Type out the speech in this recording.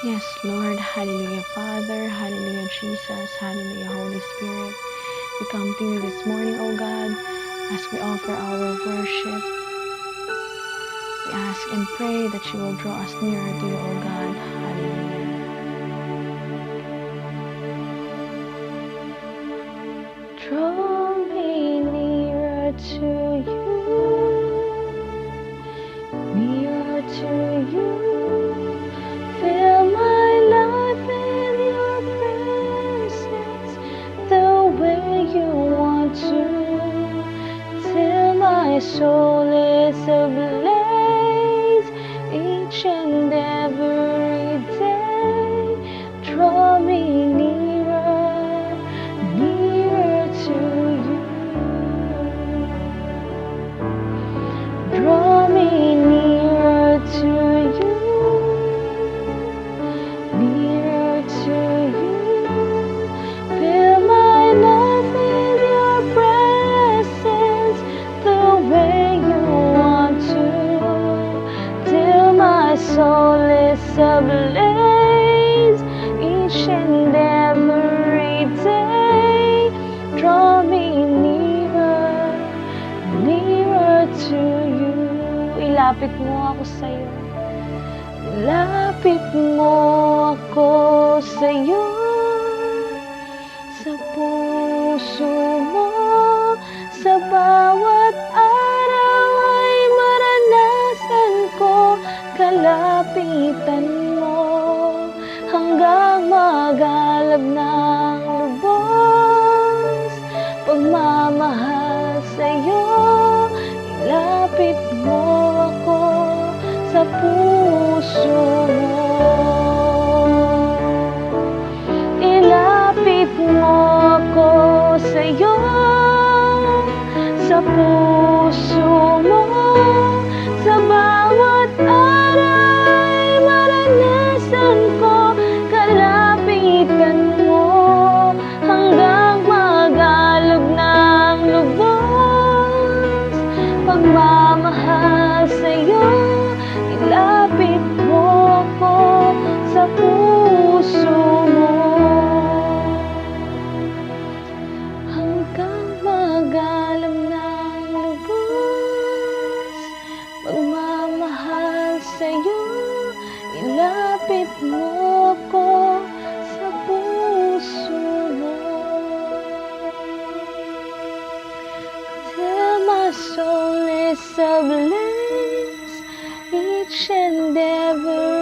Yes, Lord. Hallelujah, Father. Hallelujah, Jesus. Hallelujah, Holy Spirit. We come to you this morning, O God, as we offer our worship. We ask and pray that you will draw us nearer to you, O God. Hallelujah. Draw me nearer to you, nearer to you. Fill my life with your presence the way you want to, till my soul is ablaze each and every day. Draw me nearer, nearer to you. Draw me nearer to you, nearer to you. Fill my life with your presence the way you want to, till my soul is ablaze each and every day. Draw me nearer, nearer to you. Ilapit mo ako sa'yo. Ilapit mo ako sa'yo. Sa puso mo, sa bawat araw ay maranasan ko kalapitan mo, hanggang magalab ng lubos pagmamahal sa'yo. Ilapit mo ako sa puso mo. Ilapit mo ako sa'yo, sa puso mo, sa bawat araw ay maranasan ko kalapitan mo, hanggang magalab ng lubos pagmamahal sa'yo. Ilapit mo ako sa puso mo, hanggang magalab ng lubos pagmamahal sa'yo. Ilapit mo ako sa puso mo, till my soul is ablaze each and every